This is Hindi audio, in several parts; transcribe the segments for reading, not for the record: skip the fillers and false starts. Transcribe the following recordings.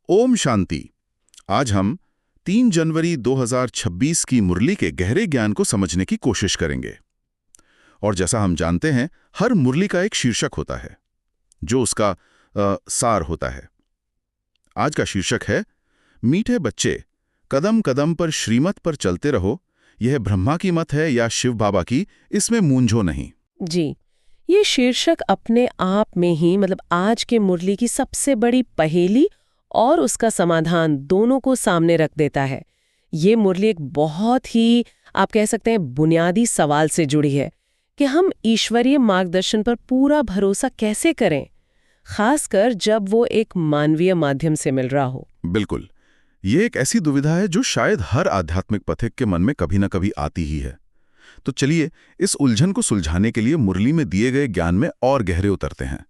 ओम शांति। आज हम 3 जनवरी 2026 की मुरली के गहरे ज्ञान को समझने की कोशिश करेंगे। और जैसा हम जानते हैं, हर मुरली का एक शीर्षक होता है जो उसका सार होता है। आज का शीर्षक है मीठे बच्चे, कदम कदम पर श्रीमत पर चलते रहो। यह ब्रह्मा की मत है या शिव बाबा की, इसमें मूंझो नहीं। जी, ये शीर्षक अपने आप में ही आज के मुरली की सबसे बड़ी पहेली और उसका समाधान दोनों को सामने रख देता है। ये मुरली एक बहुत ही, आप कह सकते हैं, बुनियादी सवाल से जुड़ी है कि हम ईश्वरीय मार्गदर्शन पर पूरा भरोसा कैसे करें, खासकर जब वो एक मानवीय माध्यम से मिल रहा हो। बिल्कुल, ये एक ऐसी दुविधा है जो शायद हर आध्यात्मिक पथिक के मन में कभी न कभी आती ही है। तो चलिए इस उलझन को सुलझाने के लिए मुरली में दिए गए ज्ञान में और गहरे उतरते हैं।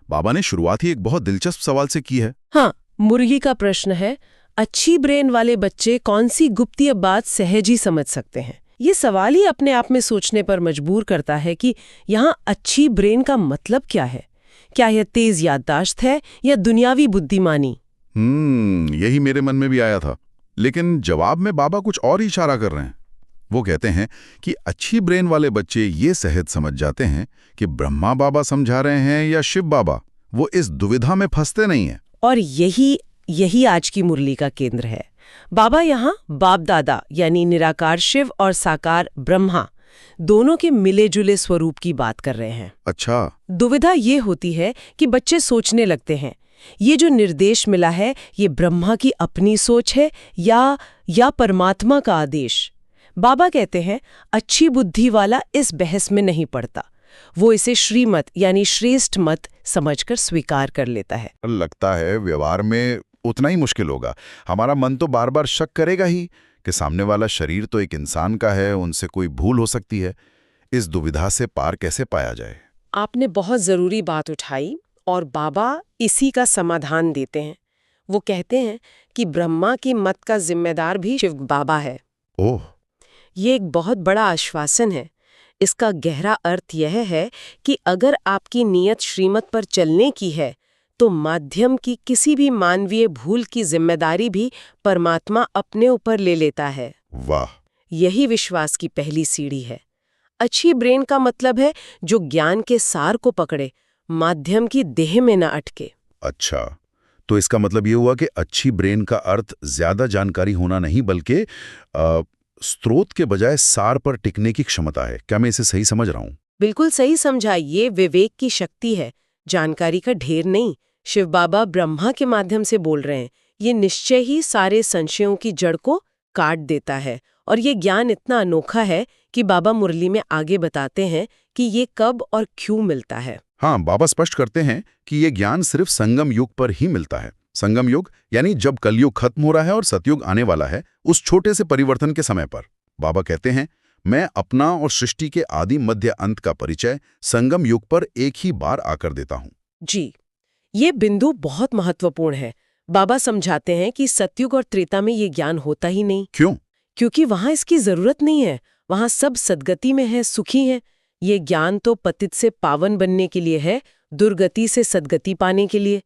बाबा ने शुरुआत ही एक बहुत दिलचस्प सवाल से की है। हाँ, मुर्गी का प्रश्न है, अच्छी ब्रेन वाले बच्चे कौन सी गुप्तीय बात सहज ही समझ सकते हैं। ये सवाल ही अपने आप में सोचने पर मजबूर करता है कि यहाँ अच्छी ब्रेन का मतलब क्या है। क्या यह तेज याददाश्त है या दुनियावी बुद्धिमानी? यही मेरे मन में भी आया था, लेकिन जवाब में बाबा कुछ और ही इशारा कर रहे हैं। वो कहते हैं कि अच्छी ब्रेन वाले बच्चे ये सहज समझ जाते हैं कि ब्रह्मा बाबा समझा रहे हैं या शिव बाबा। वो इस दुविधा में फंसते नहीं हैं। और यही आज की मुरली का केंद्र है। बाबा यहाँ बाप दादा यानी निराकार शिव और साकार ब्रह्मा दोनों के मिले जुले स्वरूप की बात कर रहे हैं। अच्छा। दुविधा ये होती है कि बच्चे सोचने लगते हैं, ये जो निर्देश मिला है ये ब्रह्मा की अपनी सोच है या परमात्मा का आदेश। बाबा कहते हैं अच्छी बुद्धि वाला इस बहस में नहीं पड़ता, वो इसे श्रीमत यानी श्रेष्ठ मत समझकर स्वीकार कर लेता है। लगता है व्यवहार में उतना ही मुश्किल होगा। हमारा मन तो बार बार शक करेगा ही कि सामने वाला शरीर तो एक इंसान का है, उनसे कोई भूल हो सकती है। इस दुविधा से पार कैसे पाया जाए? आपने बहुत जरूरी बात उठाई और बाबा इसी का समाधान देते हैं। वो कहते हैं कि ब्रह्मा की मत का जिम्मेदार भी शिव बाबा है। ओह, ये एक बहुत बड़ा आश्वासन है। इसका गहरा अर्थ यह है कि अगर आपकी नीयत श्रीमत पर चलने की है तो माध्यम की किसी भी मानवीय भूल की जिम्मेदारी भी परमात्मा अपने ऊपर ले लेता है। वाह! यही विश्वास की पहली सीढ़ी है। अच्छी ब्रेन का मतलब है जो ज्ञान के सार को पकड़े, माध्यम की देह में न अटके। अच्छा, तो इसका मतलब ये हुआ कि अच्छी ब्रेन का अर्थ ज्यादा जानकारी होना नहीं, बल्कि स्रोत के बजाय सार पर टिकने की क्षमता है। क्या मैं इसे सही समझ रहा हूँ? बिल्कुल सही समझा। ये विवेक की शक्ति है, जानकारी का ढेर नहीं। शिव बाबा ब्रह्मा के माध्यम से बोल रहे हैं, ये निश्चय ही सारे संशयों की जड़ को काट देता है। और ये ज्ञान इतना अनोखा है कि बाबा मुरली में आगे बताते हैं कि ये कब और क्यों मिलता है। हाँ, बाबा स्पष्ट करते हैं कि ये ज्ञान सिर्फ संगम युग पर ही मिलता है। संगम युग यानी जब कलयुग खत्म हो रहा है और सतयुग आने वाला है, उस छोटे से परिवर्तन के समय पर। बाबा कहते हैं, मैं अपना और सृष्टि के आदि मध्य अंत का परिचय संगम युग पर एक ही बार आकर देता हूँ। जी, ये बिंदु बहुत महत्वपूर्ण है। बाबा समझाते हैं कि सतयुग और त्रेता में ये ज्ञान होता ही नहीं। क्यों? क्योंकि वहां इसकी जरूरत नहीं है। वहां सब सद्गति में है, सुखी है। ये ज्ञान तो पतित से पावन बनने के लिए है, दुर्गति से सद्गति पाने के लिए।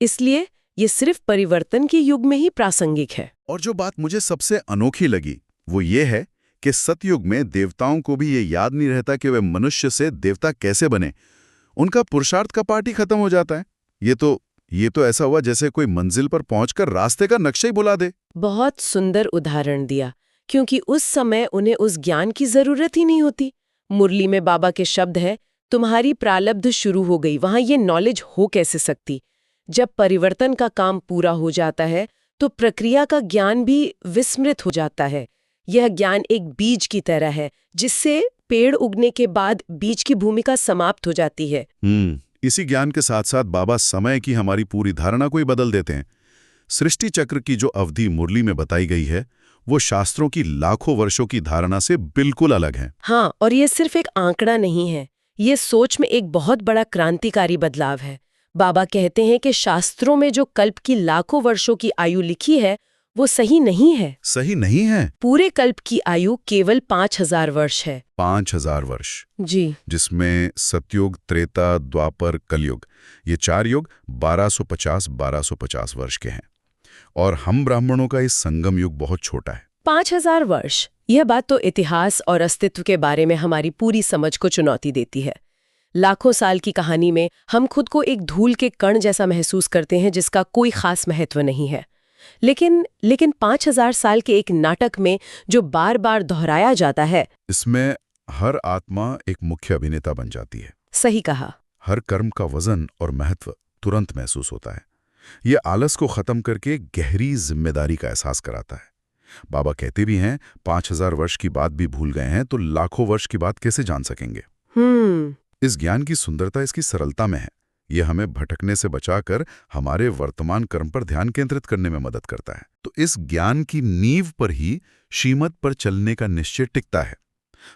इसलिए ये सिर्फ परिवर्तन के युग में ही प्रासंगिक है। और जो बात मुझे सबसे अनोखी लगी वो ये है कि सतयुग में देवताओं को भी ये याद नहीं रहता कि वे मनुष्य से देवता कैसे बने। उनका पुरुषार्थ का पार्ट ही खत्म हो जाता है। ये तो ऐसा हुआ जैसे कोई मंजिल पर पहुंचकर रास्ते का नक्शा ही बुला दे। बहुत सुंदर उदाहरण दिया, क्योंकि उस समय उन्हें उस ज्ञान की जरूरत ही नहीं होती। मुरली में बाबा के शब्द है, तुम्हारी प्रारब्ध शुरू हो गई। वहां ये नॉलेज हो कैसे सकती? जब परिवर्तन का काम पूरा हो जाता है तो प्रक्रिया का ज्ञान भी विस्मृत हो जाता है। यह ज्ञान एक बीज की तरह है, जिससे पेड़ उगने के बाद बीज की भूमिका समाप्त हो जाती है। इसी ज्ञान के साथ साथ बाबा समय की हमारी पूरी धारणा को ही बदल देते हैं। सृष्टि चक्र की जो अवधि मुरली में बताई गई है वो शास्त्रों की लाखों वर्षों की धारणा से बिल्कुल अलग है। हाँ, और ये सिर्फ एक आंकड़ा नहीं है, ये सोच में एक बहुत बड़ा क्रांतिकारी बदलाव है। बाबा कहते हैं कि शास्त्रों में जो कल्प की लाखों वर्षों की आयु लिखी है वो सही नहीं है। सही नहीं है? पूरे कल्प की आयु केवल 5000 वर्ष है। 5000 वर्ष? जी, जिसमें सतयुग, त्रेता, द्वापर, कलयुग, ये 4 युग 1250 वर्ष के हैं। और हम ब्राह्मणों का इस संगम युग बहुत छोटा है। 5000 वर्ष। यह बात तो इतिहास और अस्तित्व के बारे में हमारी पूरी समझ को चुनौती देती है। लाखों साल की कहानी में हम खुद को एक धूल के कण जैसा महसूस करते हैं जिसका कोई खास महत्व नहीं है। लेकिन 5000 साल के एक नाटक में जो बार बार दोहराया जाता है, इसमें हर आत्मा एक मुख्य अभिनेता बन जाती है। सही कहा। हर कर्म का वजन और महत्व तुरंत महसूस होता है। ये आलस को खत्म करके गहरी जिम्मेदारी का एहसास कराता है। बाबा कहते भी हैं 5000 वर्ष की बात भी भूल गए हैं तो लाखों वर्ष की बात कैसे जान सकेंगे। इस ज्ञान की सुंदरता इसकी सरलता में है। यह हमें भटकने से बचाकर हमारे वर्तमान कर्म पर ध्यान केंद्रित करने में मदद करता है। तो इस ज्ञान की नींव पर ही श्रीमत पर चलने का निश्चय टिकता है।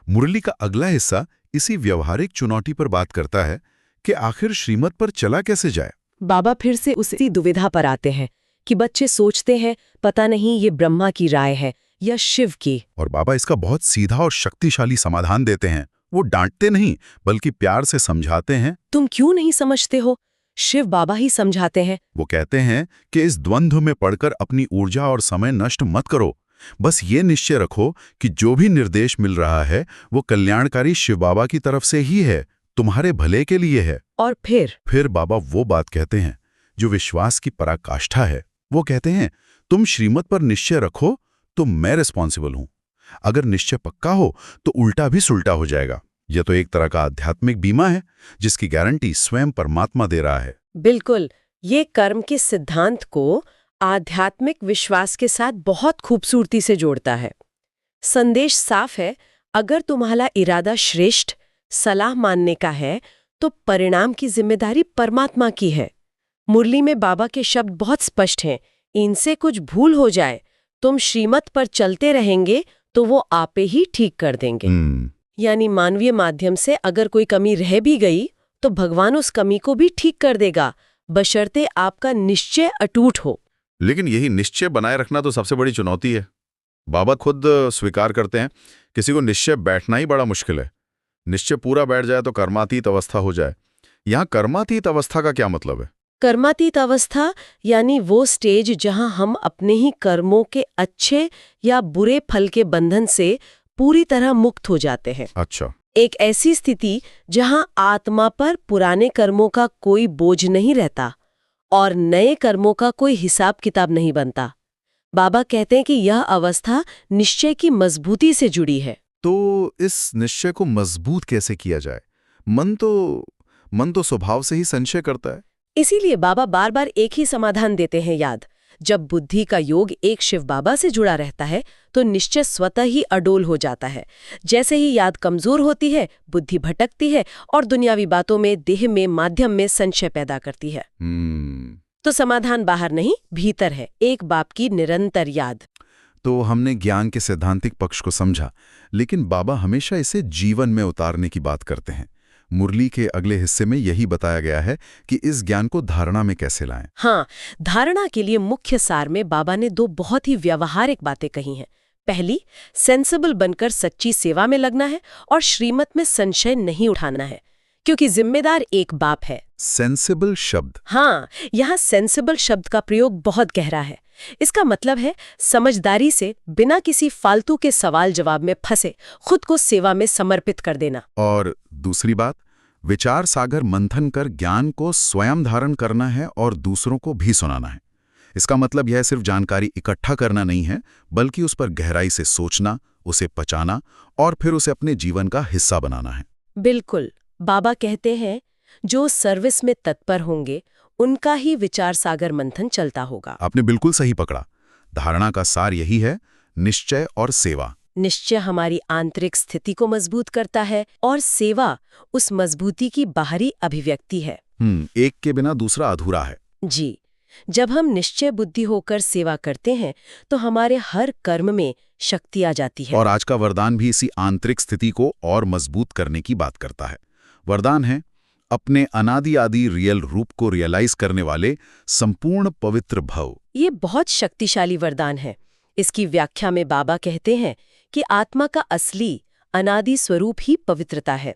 मुरली का अगला हिस्सा इसी व्यवहारिक चुनौती पर बात करता है कि आखिर श्रीमत पर चला कैसे जाए। बाबा फिर से उसी दुविधा पर आते हैं कि बच्चे सोचते हैं पता नहीं ये ब्रह्मा की राय है या शिव की। और बाबा इसका बहुत सीधा और शक्तिशाली समाधान देते हैं। वो डांटते नहीं बल्कि प्यार से समझाते हैं। तुम क्यों नहीं समझते हो? शिव बाबा ही समझाते हैं। वो कहते हैं कि इस द्वंद्व में पड़कर अपनी ऊर्जा और समय नष्ट मत करो। बस ये निश्चय रखो कि जो भी निर्देश मिल रहा है वो कल्याणकारी शिव बाबा की तरफ से ही है, तुम्हारे भले के लिए है। और फिर बाबा वो बात कहते हैं जो विश्वास की पराकाष्ठा है। वो कहते हैं तुम श्रीमत पर निश्चय रखो तो मैं रिस्पॉन्सिबल हूं। अगर निश्चय पक्का हो तो उल्टा भी सुलटा हो जाएगा। यह तो एक तरह का आध्यात्मिक बीमा है जिसकी गारंटी स्वयं परमात्मा दे रहा है। बिल्कुल। ये कर्म के सिद्धांत को आध्यात्मिक विश्वास के साथ बहुत खूबसूरती से जोड़ता है। संदेश साफ है, अगर तुम्हारा इरादा श्रेष्ठ सलाह मानने का है तो परिणाम की जिम्मेदारी परमात्मा की है। मुरली में बाबा के शब्द बहुत स्पष्ट हैं, इनसे कुछ भूल हो जाए तुम श्रीमत पर चलते रहेंगे तो वो आपे ही ठीक कर देंगे। यानी मानवीय माध्यम से अगर कोई कमी रह भी गई तो भगवान उस कमी को भी ठीक कर देगा, बशर्ते आपका निश्चय अटूट हो। लेकिन यही निश्चय बनाए रखना तो सबसे बड़ी चुनौती है। बाबा खुद स्वीकार करते हैं किसी को निश्चय बैठना ही बड़ा मुश्किल है। निश्चय पूरा बैठ जाए तो कर्मातीत अवस्था हो जाए। यहाँ कर्मातीत अवस्था का क्या मतलब है? कर्मातीत अवस्था यानी वो स्टेज जहां हम अपने ही कर्मों के अच्छे या बुरे फल के बंधन से पूरी तरह मुक्त हो जाते हैं। अच्छा। एक ऐसी स्थिति जहां आत्मा पर पुराने कर्मों का कोई बोझ नहीं रहता और नए कर्मों का कोई हिसाब किताब नहीं बनता। बाबा कहते हैं कि यह अवस्था निश्चय की मजबूती से जुड़ी है। तो इस निश्चय को मजबूत कैसे किया जाए? मन तो स्वभाव से ही संशय करता है। इसीलिए बाबा बार बार एक ही समाधान देते हैं, याद। जब बुद्धि का योग एक शिव बाबा से जुड़ा रहता है तो निश्चय स्वतः ही अडोल हो जाता है। जैसे ही याद कमजोर होती है, बुद्धि भटकती है और दुनियावी बातों में, देह में, माध्यम में संशय पैदा करती है। तो समाधान बाहर नहीं, भीतर है, एक बाप की निरंतर याद। तो हमने ज्ञान के सैद्धांतिक पक्ष को समझा, लेकिन बाबा हमेशा इसे जीवन में उतारने की बात करते हैं। मुरली के अगले हिस्से में यही बताया गया है कि इस ज्ञान को धारणा में कैसे लाएं। हाँ, धारणा के लिए मुख्य सार में बाबा ने दो बहुत ही व्यावहारिक बातें कही हैं। पहली, सेंसिबल बनकर सच्ची सेवा में लगना है और श्रीमत में संशय नहीं उठाना है, क्योंकि जिम्मेदार एक बाप है। सेंसिबल शब्द? हाँ, यहाँ सेंसिबल शब्द का प्रयोग बहुत गहरा है। इसका मतलब है समझदारी से, बिना किसी फालतू के सवाल जवाब में फंसे, खुद को सेवा में समर्पित कर देना। और दूसरी बात, विचार सागर मंथन कर ज्ञान को स्वयं धारण करना है और दूसरों को भी सुनाना है। इसका मतलब यह सिर्फ जानकारी इकट्ठा करना नहीं है, बल्कि उस पर गहराई से सोचना, उसे पचाना और फिर उसे अपने जीवन का हिस्सा बनाना है। बिल्कुल। बाबा कहते हैं जो सर्विस में तत्पर होंगे उनका ही विचार सागर मंथन चलता होगा। आपने बिल्कुल सही पकड़ा। धारणा का सार यही है, निश्चय और सेवा। निश्चय हमारी आंतरिक स्थिति को मजबूत करता है और सेवा उस मजबूती की बाहरी अभिव्यक्ति है। एक के बिना दूसरा अधूरा है। जी। जब हम निश्चय बुद्धि होकर सेवा करते हैं तो हमारे हर कर्म में शक्ति आ जाती है। और आज का वरदान भी इसी आंतरिक स्थिति को और मजबूत करने की बात करता है। वरदान है अपने अनादि आदि रियल रूप को रियलाइज करने वाले संपूर्ण पवित्र भव। ये बहुत शक्तिशाली वरदान है। इसकी व्याख्या में बाबा कहते हैं कि आत्मा का असली अनादि स्वरूप ही पवित्रता है।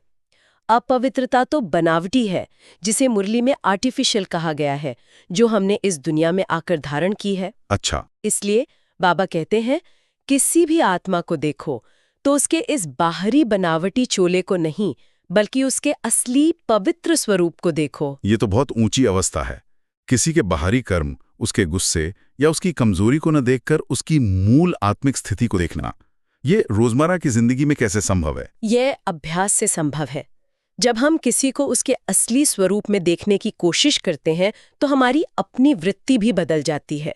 अपवित्रता तो बनावटी है, जिसे मुरली में आर्टिफिशियल कहा गया है, जो हमने इस दुनिया में आकर धारण की है। अच्छा। इसलिए बाबा कहते हैं, किसी भी आत्मा को देखो तो उसके इस बाहरी बनावटी चोले को नहीं, बल्कि उसके असली पवित्र स्वरूप को देखो। ये तो बहुत ऊंची अवस्था है। किसी के बाहरी कर्म, उसके गुस्से या उसकी कमजोरी को न देखकर उसकी मूल आत्मिक स्थिति को देखना, ये रोजमर्रा की जिंदगी में कैसे संभव है? यह अभ्यास से संभव है। जब हम किसी को उसके असली स्वरूप में देखने की कोशिश करते हैं तो हमारी अपनी वृत्ति भी बदल जाती है।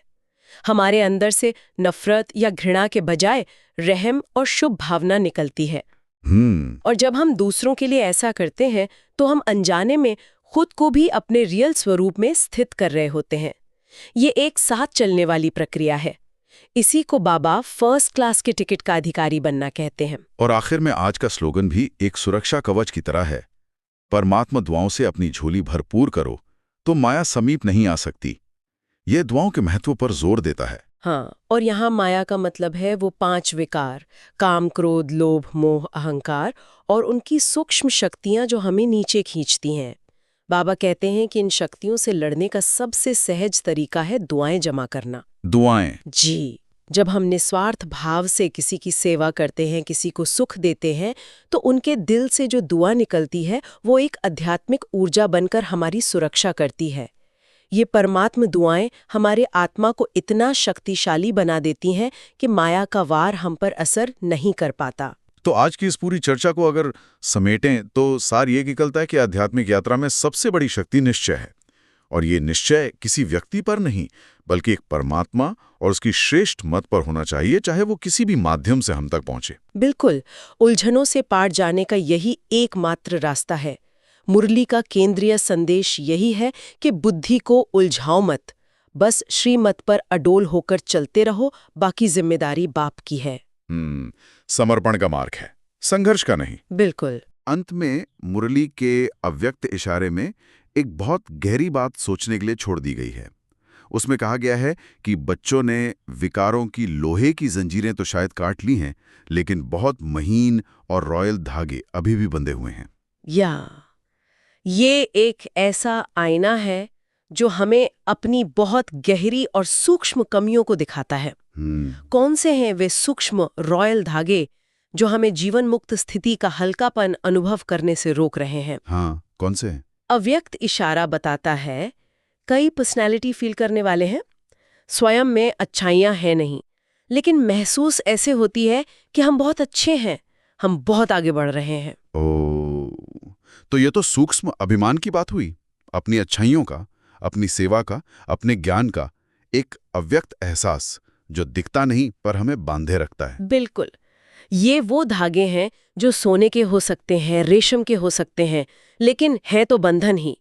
हमारे अंदर से नफरत या घृणा के बजाय रहम और शुभ भावना निकलती है। और जब हम दूसरों के लिए ऐसा करते हैं तो हम अनजाने में खुद को भी अपने रियल स्वरूप में स्थित कर रहे होते हैं। ये एक साथ चलने वाली प्रक्रिया है। इसी को बाबा फर्स्ट क्लास के टिकट का अधिकारी बनना कहते हैं। और आखिर में आज का स्लोगन भी एक सुरक्षा कवच की तरह है, परमात्मा दुआओं से अपनी झोली भरपूर करो तो माया समीप नहीं आ सकती। ये दुआओं के महत्व पर जोर देता है। हाँ, और यहाँ माया का मतलब है वो 5 विकार, काम, क्रोध, लोभ, मोह, अहंकार और उनकी सूक्ष्म शक्तियां जो हमें नीचे खींचती हैं। बाबा कहते हैं कि इन शक्तियों से लड़ने का सबसे सहज तरीका है दुआएं जमा करना। दुआएं? जी, जब हम निस्वार्थ भाव से किसी की सेवा करते हैं, किसी को सुख देते हैं, तो उनके दिल से जो दुआ निकलती है वो एक आध्यात्मिक ऊर्जा बनकर हमारी सुरक्षा करती है। ये परमात्मा दुआएं हमारे आत्मा को इतना शक्तिशाली बना देती हैं कि माया का वार हम पर असर नहीं कर पाता। तो आज की इस पूरी चर्चा को अगर समेटें तो सार ये निकलता है कि आध्यात्मिक यात्रा में सबसे बड़ी शक्ति निश्चय है। और ये निश्चय किसी व्यक्ति पर नहीं, बल्कि एक परमात्मा और उसकी श्रेष्ठ मत पर होना चाहिए, चाहे वो किसी भी माध्यम से हम तक पहुंचे। बिल्कुल, उलझनों से पार जाने का यही एकमात्र रास्ता है। मुरली का केंद्रीय संदेश यही है कि बुद्धि को उलझाओ मत, बस श्रीमत पर अडोल होकर चलते रहो, बाकी जिम्मेदारी बाप की है। समर्पण का मार्ग है, संघर्ष का नहीं। बिल्कुल। अंत में मुरली के अव्यक्त इशारे में एक बहुत गहरी बात सोचने के लिए छोड़ दी गई है। उसमें कहा गया है कि बच्चों ने विकारों की लोहे की जंजीरें तो शायद काट ली हैं, लेकिन बहुत महीन और रॉयल धागे अभी भी बंधे हुए हैं। ये एक ऐसा आईना है जो हमें अपनी बहुत गहरी और सूक्ष्म कमियों को दिखाता है। कौन से हैं वे सूक्ष्म रॉयल धागे जो हमें जीवन मुक्त स्थिति का हल्कापन अनुभव करने से रोक रहे हैं? हाँ, कौन से हैं? अव्यक्त इशारा बताता है, कई पर्सनैलिटी फील करने वाले हैं, स्वयं में अच्छाइयां हैं नहीं, लेकिन महसूस ऐसे होती है कि हम बहुत अच्छे हैं, हम बहुत आगे बढ़ रहे हैं। तो ये तो सूक्ष्म अभिमान की बात हुई, अपनी अच्छाइयों का, अपनी सेवा का, अपने ज्ञान का एक अव्यक्त एहसास जो दिखता नहीं पर हमें बांधे रखता है। बिल्कुल, ये वो धागे हैं जो सोने के हो सकते हैं, रेशम के हो सकते हैं, लेकिन है तो बंधन ही।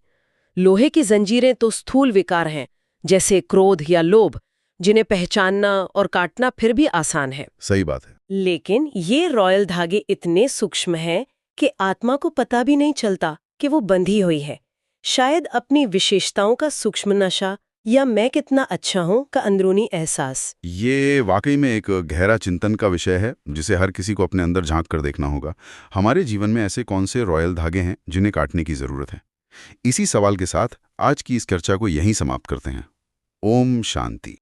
लोहे की जंजीरें तो स्थूल विकार हैं, जैसे क्रोध या लोभ, जिन्हें पहचानना और काटना फिर भी आसान है। सही बात है। लेकिन ये रॉयल धागे इतने सूक्ष्म हैं कि आत्मा को पता भी नहीं चलता कि वो बंधी हुई है। शायद अपनी विशेषताओं का सूक्ष्म नशा या मैं कितना अच्छा हूं का अंदरूनी एहसास। ये वाकई में एक गहरा चिंतन का विषय है जिसे हर किसी को अपने अंदर झांक कर देखना होगा। हमारे जीवन में ऐसे कौन से रॉयल धागे हैं जिन्हें काटने की जरूरत है? इसी सवाल के साथ आज की इस चर्चा को यहीं समाप्त करते हैं। ओम शांति।